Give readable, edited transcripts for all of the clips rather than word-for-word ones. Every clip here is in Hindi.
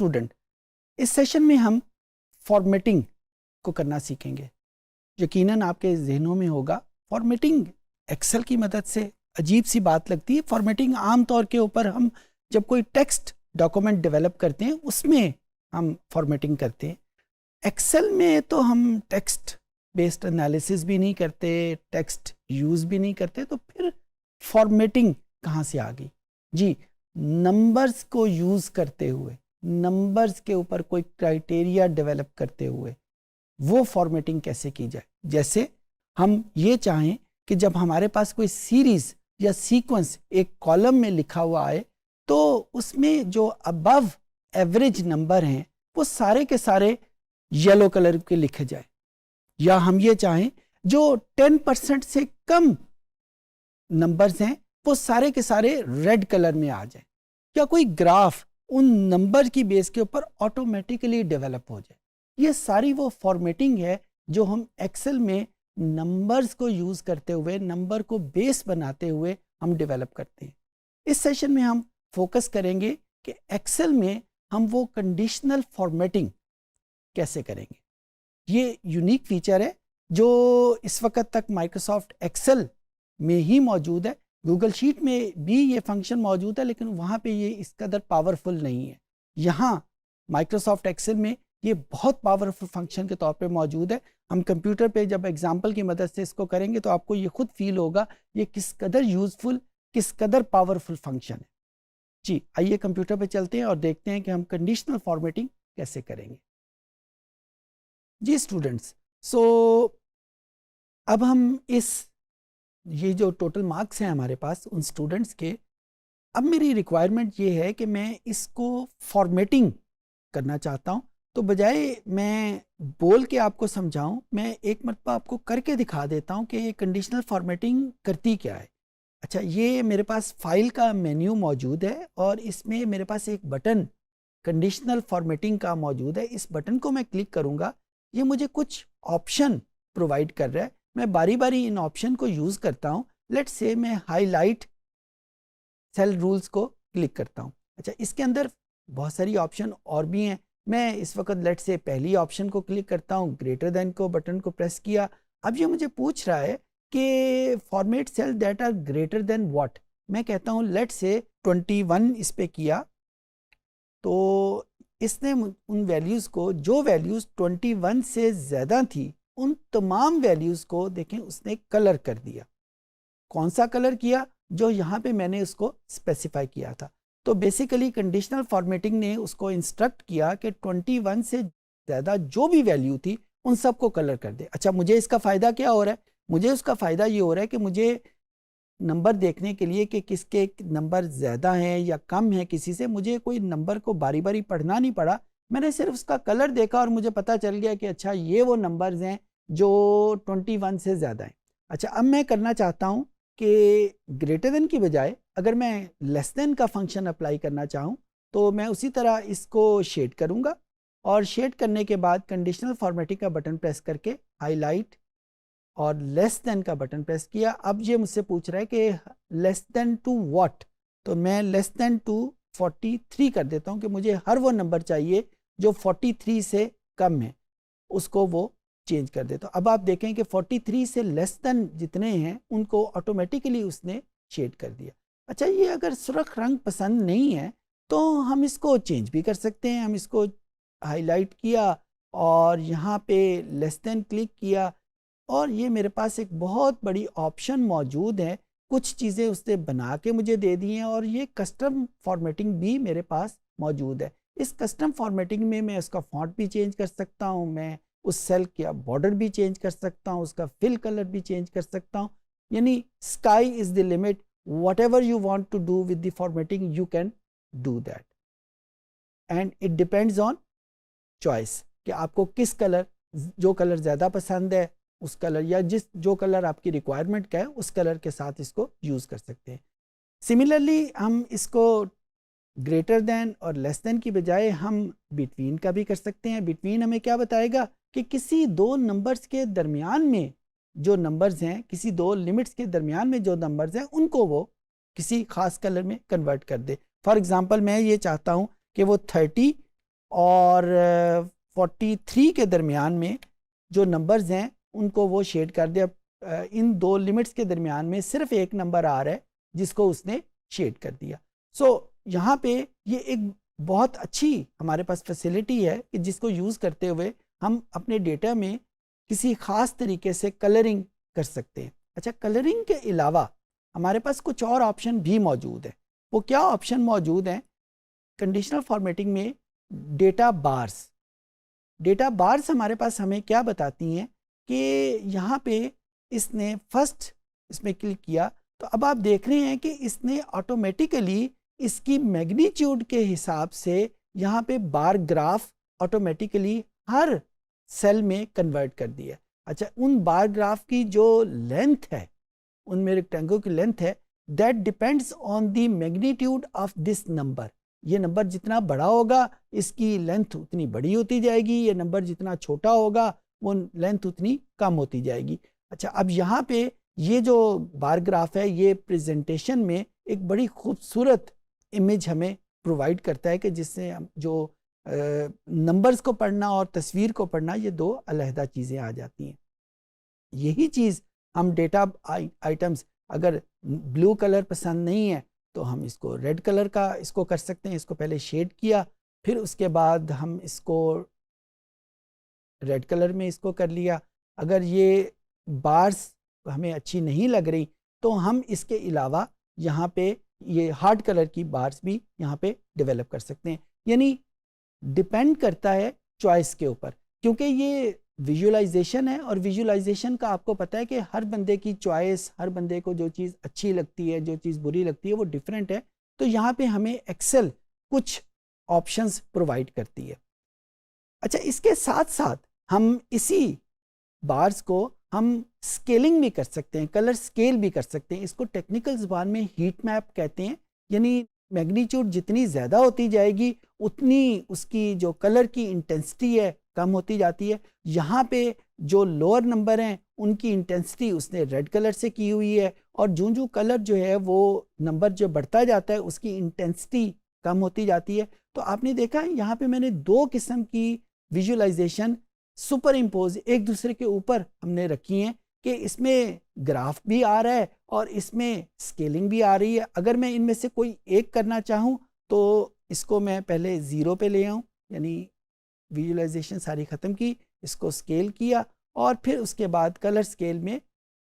स्टूडेंट, इस सेशन में हम फॉर्मेटिंग को करना सीखेंगे। यकीनन आपके जहनों में होगा फॉर्मेटिंग एक्सेल की मदद से अजीब सी बात लगती है। फॉर्मेटिंग आम तौर के ऊपर हम जब कोई टेक्स्ट डॉक्यूमेंट डेवलप करते हैं उसमें हम फॉर्मेटिंग करते हैं। एक्सेल में तो हम टेक्स्ट बेस्ड एनालिसिस भी नहीं करते, टेक्स्ट यूज़ भी नहीं करते, तो फिर फॉर्मेटिंग कहाँ से आ गई? जी, नंबर्स को यूज़ करते हुए, नंबर्स के ऊपर कोई क्राइटेरिया डेवलप करते हुए वो फॉर्मेटिंग कैसे की जाए। जैसे हम ये चाहें कि जब हमारे पास कोई सीरीज या सीक्वेंस एक कॉलम में लिखा हुआ आए तो उसमें जो अबव एवरेज नंबर हैं वो सारे के सारे येलो कलर के लिखे जाए, या हम ये चाहें जो 10% से कम नंबर्स हैं वो सारे के सारे रेड कलर में आ जाए, या कोई ग्राफ उन नंबर की बेस के ऊपर ऑटोमेटिकली डेवलप हो जाए। ये सारी वो फॉर्मेटिंग है जो हम एक्सेल में नंबर्स को यूज करते हुए, नंबर को बेस बनाते हुए हम डेवलप करते हैं। इस सेशन में हम फोकस करेंगे कि एक्सेल में हम वो कंडीशनल फॉर्मेटिंग कैसे करेंगे। ये यूनिक फीचर है जो इस वक्त तक माइक्रोसॉफ्ट एक्सेल में ही मौजूद है। गूगल शीट में भी ये फंक्शन मौजूद है, लेकिन वहाँ पे ये इस कदर पावरफुल नहीं है। यहाँ माइक्रोसॉफ्ट एक्सेल में ये बहुत पावरफुल फंक्शन के तौर पे मौजूद है। हम कंप्यूटर पे जब एग्जांपल की मदद से इसको करेंगे तो आपको ये खुद फील होगा ये किस कदर यूजफुल, किस कदर पावरफुल फंक्शन है। जी, आइए कंप्यूटर पे चलते हैं और देखते हैं कि हम कंडीशनल फॉर्मेटिंग कैसे करेंगे। जी स्टूडेंट्स, सो अब हम ये जो टोटल मार्क्स हैं हमारे पास उन स्टूडेंट्स के, अब मेरी रिक्वायरमेंट ये है कि मैं इसको फॉर्मेटिंग करना चाहता हूँ। तो बजाय मैं बोल के आपको समझाऊं, मैं एक मरतबा आपको करके दिखा देता हूं कि ये कंडीशनल फॉर्मेटिंग करती क्या है। अच्छा, ये मेरे पास फाइल का मेन्यू मौजूद है और इसमें मेरे पास एक बटन कंडीशनल फॉर्मेटिंग का मौजूद है। इस बटन को मैं क्लिक करूंगा, ये मुझे कुछ ऑप्शन प्रोवाइड कर रहा है। मैं बारी बारी इन ऑप्शन को यूज़ करता हूँ। लेट्स से मैं हाईलाइट सेल रूल्स को क्लिक करता हूँ। अच्छा, इसके अंदर बहुत सारी ऑप्शन और भी हैं। मैं इस वक्त लेट्स से पहली ऑप्शन को क्लिक करता हूँ, ग्रेटर देन को बटन को प्रेस किया। अब ये मुझे पूछ रहा है कि format cell that are greater than what. मैं कहता हूँ लेट्स से 21 इस पे किया, तो इसने उन वैल्यूज़ को, जो वैल्यूज़ 21 से ज़्यादा थी, उन तमाम वैल्यूज़ को देखें उसने कलर कर दिया। कौन सा कलर किया? जो यहाँ पे मैंने उसको स्पेसिफाई किया था। तो बेसिकली कंडीशनल फॉर्मेटिंग ने उसको इंस्ट्रक्ट किया कि 21 से ज़्यादा जो भी वैल्यू थी उन सबको कलर कर दे। अच्छा, मुझे इसका फ़ायदा क्या हो रहा है? मुझे उसका फ़ायदा ये हो रहा है कि मुझे नंबर देखने के लिए कि किसके नंबर ज़्यादा हैं या कम हैं किसी से, मुझे कोई नंबर को बारी बारी पढ़ना नहीं पड़ा। मैंने सिर्फ उसका कलर देखा और मुझे पता चल गया कि अच्छा ये वो नंबर्स हैं जो 21 से ज़्यादा हैं। अच्छा, अब मैं करना चाहता हूँ कि ग्रेटर देन की बजाय अगर मैं लेस देन का फंक्शन अप्लाई करना चाहूँ तो मैं उसी तरह इसको शेड करूँगा, और शेड करने के बाद कंडीशनल फॉर्मेटिंग का बटन प्रेस करके हाईलाइट और लेस देन का बटन प्रेस किया। अब ये मुझसे पूछ रहा है कि लेस देन टू व्हाट, तो मैं लेस देन टू 43 कर देता हूँ कि मुझे हर वो नंबर चाहिए जो 43 से कम है, उसको वो चेंज कर देता हूँ। अब आप देखें कि 43 से लेस देन जितने हैं उनको ऑटोमेटिकली उसने शेड कर दिया। अच्छा, ये अगर सुर्ख रंग पसंद नहीं है तो हम इसको चेंज भी कर सकते हैं। हम इसको हाईलाइट किया और यहाँ पे लेस देन क्लिक किया और ये मेरे पास एक बहुत बड़ी ऑप्शन मौजूद है। कुछ चीज़ें उसने बना के मुझे दे दी हैं और ये कस्टम फॉर्मेटिंग भी मेरे पास मौजूद है। इस कस्टम फॉर्मेटिंग में मैं उसका फॉन्ट भी चेंज कर सकता हूँ, मैं उस सेल का बॉर्डर भी चेंज कर सकता हूँ, उसका फिल कलर भी चेंज कर सकता हूँ। यानी sky is the limit, whatever you want to do with the formatting you can do that, and it depends on choice कि आपको किस कलर, जो कलर ज़्यादा पसंद है उस कलर, या जो कलर आपकी रिक्वायरमेंट का है उस कलर के साथ इसको यूज़ कर सकते हैं। सिमिलरली हम इसको ग्रेटर देन और लेस देन की बजाय हम बिटवीन का भी कर सकते हैं। बिटवीन हमें क्या बताएगा कि किसी दो नंबर्स के दरमियान में जो नंबर्स हैं, किसी दो लिमिट्स के दरमियान में जो नंबर्स हैं उनको वो किसी खास कलर में कन्वर्ट कर दे। फॉर एग्जांपल मैं ये चाहता हूँ कि वो 30 और 43 के दरमियान में जो नंबर्स हैं उनको वो शेड कर दिया। इन दो लिमिट्स के दरमियान में सिर्फ एक नंबर आ रहा है जिसको उसने शेड कर दिया। सो यहाँ पे ये एक बहुत अच्छी हमारे पास फैसिलिटी है कि जिसको यूज़ करते हुए हम अपने डेटा में किसी ख़ास तरीके से कलरिंग कर सकते हैं। अच्छा, कलरिंग के अलावा हमारे पास कुछ और ऑप्शन भी मौजूद है। वो क्या ऑप्शन मौजूद हैं? कंडीशनल फॉर्मेटिंग में डेटा बार्स। डेटा बार्स हमारे पास हमें क्या बताती हैं कि यहाँ पे इसने फर्स्ट इसमें क्लिक किया तो अब आप देख रहे हैं कि इसने ऑटोमेटिकली इसकी मैग्नीट्यूड के हिसाब से यहाँ पे बार ग्राफ ऑटोमेटिकली हर सेल में कन्वर्ट कर दिया। अच्छा, उन बार ग्राफ की जो लेंथ है, उनमें रेक्टेंगल की लेंथ है, that depends on the magnitude of this number. ये नंबर जितना बड़ा होगा इसकी लेंथ उतनी बड़ी होती जाएगी, ये नंबर जितना छोटा होगा वो लेंथ उतनी कम होती जाएगी। अच्छा, अब यहाँ पे ये जो बार ग्राफ है ये प्रेजेंटेशन में एक बड़ी खूबसूरत इमेज हमें प्रोवाइड करता है कि जिससे हम जो नंबर्स को पढ़ना और तस्वीर को पढ़ना ये दो अलहदा चीज़ें आ जाती हैं। यही चीज़ हम डेटा आइटम्स, अगर ब्लू कलर पसंद नहीं है तो हम इसको रेड कलर का इसको कर सकते हैं। इसको पहले शेड किया, फिर उसके बाद हम इसको रेड कलर में इसको कर लिया। अगर ये बार्स हमें अच्छी नहीं लग रही तो हम इसके अलावा यहाँ पे ये हार्ड कलर की बार्स भी यहाँ पे डेवलप कर सकते हैं। यानी डिपेंड करता है चॉइस के ऊपर, क्योंकि ये विजुअलाइजेशन है और विजुअलाइजेशन का आपको पता है कि हर बंदे की चॉइस, हर बंदे को जो चीज़ अच्छी लगती है, जो चीज़ बुरी लगती है वो डिफरेंट है। तो यहाँ पे हमें एक्सेल कुछ ऑप्शंस प्रोवाइड करती है। अच्छा, इसके साथ साथ हम इसी बार्स को हम स्केलिंग भी कर सकते हैं, कलर स्केल भी कर सकते हैं। इसको टेक्निकल ज़बान में हीट मैप कहते हैं। यानी मैग्नीट्यूड जितनी ज़्यादा होती जाएगी उतनी उसकी जो कलर की इंटेंसिटी है कम होती जाती है। यहाँ पे जो लोअर नंबर हैं उनकी इंटेंसिटी उसने रेड कलर से की हुई है, और जो कलर जो है वो नंबर जो बढ़ता जाता है उसकी इंटेंसिटी कम होती जाती है। तो आपने देखा यहाँ पे मैंने दो किस्म की विजुअलाइजेशन सुपर इम्पोज एक दूसरे के ऊपर हमने रखी हैं कि इसमें ग्राफ भी आ रहा है और इसमें स्केलिंग भी आ रही है। अगर मैं इनमें से कोई एक करना चाहूँ तो इसको मैं पहले ज़ीरो पे ले आऊँ, यानी विजुअलाइजेशन सारी ख़त्म की, इसको स्केल किया और फिर उसके बाद कलर स्केल में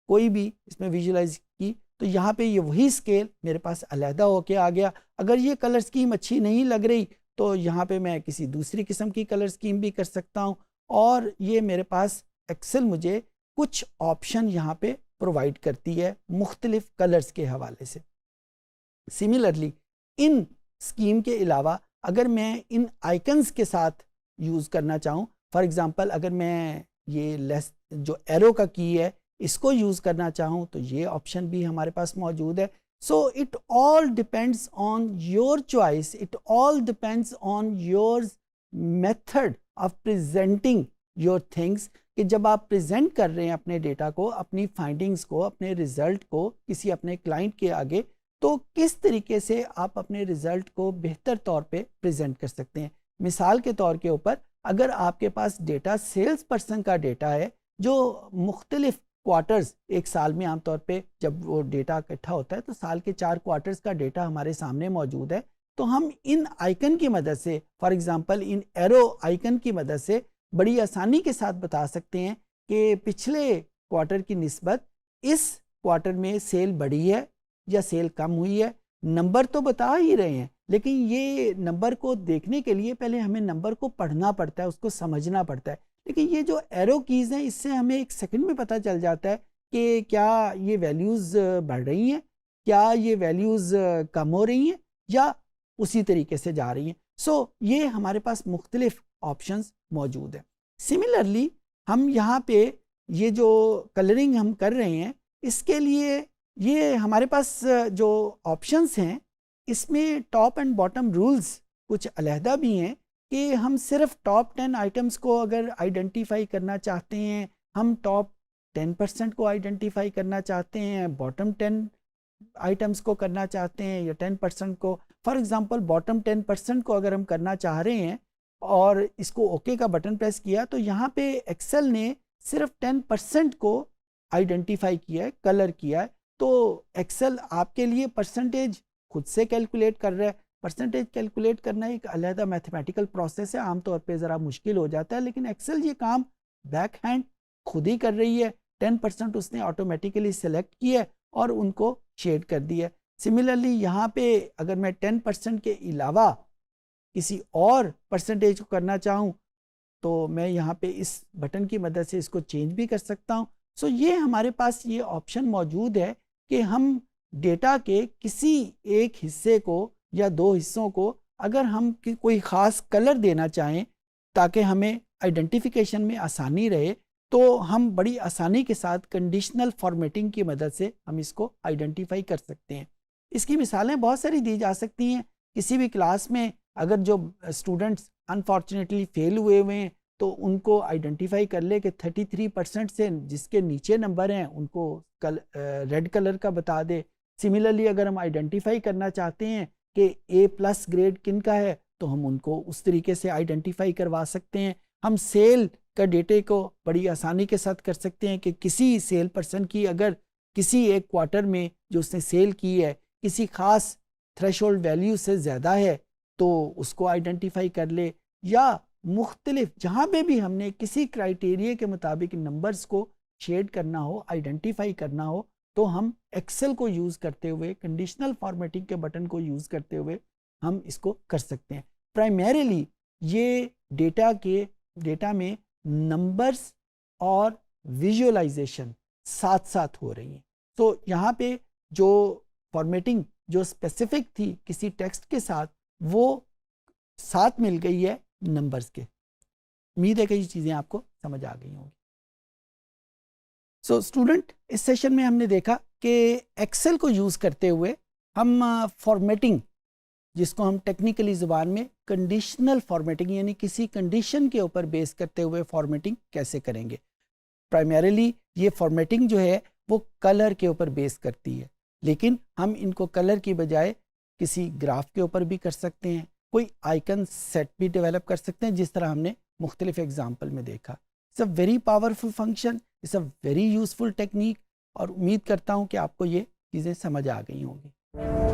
कोई भी इसमें विजुअलाइज की तो यहाँ पे ये वही स्केल मेरे पास अलहदा होके आ गया। अगर ये कलर स्कीम अच्छी नहीं लग रही तो यहाँ पे मैं किसी दूसरी किस्म की कलर स्कीम भी कर सकता हूँ, और ये मेरे पास एक्सेल मुझे कुछ ऑप्शन यहाँ पे प्रोवाइड करती है मुख्तलिफ कलर्स के हवाले से। सिमिलरली इन स्कीम के अलावा अगर मैं इन आइकन्स के साथ यूज़ करना चाहूँ, फॉर एग्ज़ाम्पल अगर मैं ये लेस जो एरो का की है इसको यूज़ करना चाहूँ तो ये ऑप्शन भी हमारे पास मौजूद है। So it all depends on your choice, it all depends on your method of presenting your things, कि जब आप प्रेजेंट कर रहे हैं अपने डेटा को, अपनी फाइंडिंग्स को, अपने रिजल्ट को किसी अपने क्लाइंट के आगे, तो किस तरीके से आप अपने रिजल्ट को बेहतर तौर पे प्रेजेंट कर सकते हैं। मिसाल के तौर के ऊपर अगर आपके पास डेटा सेल्स पर्सन का डेटा है जो मुख्तलिफ क्वार्टर्स एक साल में, आमतौर पे जब वो डेटा इकट्ठा होता है तो साल के 4 क्वार्टर्स का डेटा हमारे सामने मौजूद है, तो हम इन आइकन की मदद से, for example in arrow icon की मदद से बड़ी आसानी के साथ बता सकते हैं कि पिछले क्वार्टर की निस्बत इस क्वार्टर में सेल बढ़ी है या सेल कम हुई है। नंबर तो बता ही रहे हैं, लेकिन ये नंबर को देखने के लिए पहले हमें नंबर को पढ़ना पड़ता है, उसको समझना पड़ता है। लेकिन ये जो एरो कीज़ हैं इससे हमें एक सेकंड में पता चल जाता है कि क्या ये वैल्यूज़ बढ़ रही हैं, क्या ये वैल्यूज़ कम हो रही हैं या उसी तरीके से जा रही हैं। सो ये हमारे पास मुख्तलिफ ऑप्शंस मौजूद है। सिमिलरली हम यहाँ पे ये जो कलरिंग हम कर रहे हैं इसके लिए ये हमारे पास जो ऑप्शंस हैं इसमें टॉप एंड बॉटम रूल्स कुछ अलहदा भी हैं कि हम सिर्फ टॉप 10 आइटम्स को अगर आइडेंटिफाई करना चाहते हैं, हम टॉप 10% को आइडेंटिफाई करना चाहते हैं, बॉटम 10 आइटम्स को करना चाहते हैं या 10% को। फॉर एग्जांपल बॉटम 10% को अगर हम करना चाह रहे हैं और इसको ओके का बटन प्रेस किया तो यहाँ पे एक्सेल ने सिर्फ 10% को आइडेंटिफाई किया है, कलर किया है। तो एक्सेल आपके लिए परसेंटेज खुद से कैलकुलेट कर रहा है। परसेंटेज कैलकुलेट करना एक अलग मैथमेटिकल प्रोसेस है, आमतौर पे ज़रा मुश्किल हो जाता है, लेकिन एक्सेल ये काम बैक हैंड खुद ही कर रही है। 10% उसने ऑटोमेटिकली सेलेक्ट किया और उनको शेड कर दिया। सिमिलरली यहाँ पे अगर मैं 10% के अलावा किसी और परसेंटेज को करना चाहूँ तो मैं यहाँ पे इस बटन की मदद से इसको चेंज भी कर सकता हूँ। सो ये हमारे पास ये ऑप्शन मौजूद है कि हम डेटा के किसी एक हिस्से को या दो हिस्सों को अगर हम कोई ख़ास कलर देना चाहें ताकि हमें आइडेंटिफिकेशन में आसानी रहे, तो हम बड़ी आसानी के साथ कंडीशनल फॉर्मेटिंग की मदद से हम इसको आइडेंटिफाई कर सकते हैं। इसकी मिसालें बहुत सारी दी जा सकती हैं। किसी भी क्लास में अगर जो स्टूडेंट्स अनफॉर्चुनेटली फेल हुए हैं तो उनको आइडेंटिफाई कर ले कि 33% से जिसके नीचे नंबर हैं उनको रेड कलर का बता दे। सिमिलरली अगर हम आइडेंटिफाई करना चाहते हैं कि A+ ग्रेड किन का है तो हम उनको उस तरीके से आइडेंटिफाई करवा सकते हैं। हम सेल का डेटे को बड़ी आसानी के साथ कर सकते हैं कि किसी सेल पर्सन की अगर किसी एक क्वार्टर में जो उसने सेल की है किसी ख़ास थ्रेशोल्ड वैल्यू से ज़्यादा है तो उसको आइडेंटिफाई कर ले, या मुख्तलिफ जहाँ पे भी हमने किसी क्राइटेरिया के मुताबिक नंबर्स को शेड करना हो, आइडेंटिफाई करना हो, तो हम एक्सेल को यूज़ करते हुए, कंडीशनल फॉर्मेटिंग के बटन को यूज़ करते हुए हम इसको कर सकते हैं। प्राइमरीली ये डेटा में नंबर्स और विजुअलाइजेशन साथ साथ हो रही हैं। तो यहाँ पे जो फॉर्मेटिंग जो स्पेसिफिक थी किसी टेक्स्ट के साथ वो साथ मिल गई है नंबर्स के। उम्मीद है कि ये चीज़ें आपको समझ आ गई होंगी। सो स्टूडेंट, इस सेशन में हमने देखा कि एक्सेल को यूज़ करते हुए हम फॉर्मेटिंग, जिसको हम टेक्निकली ज़ुबान में कंडीशनल फॉर्मेटिंग यानी किसी कंडीशन के ऊपर बेस करते हुए फॉर्मेटिंग कैसे करेंगे। प्राइमरीली ये फॉर्मेटिंग जो है वो कलर के ऊपर बेस करती है, लेकिन हम इनको कलर की बजाय किसी ग्राफ के ऊपर भी कर सकते हैं, कोई आइकन सेट भी डेवलप कर सकते हैं, जिस तरह हमने मुख्तलिफ एग्जाम्पल में देखा। It's a very powerful function, it's a very useful technique, और उम्मीद करता हूँ कि आपको ये चीज़ें समझ आ गई होंगी।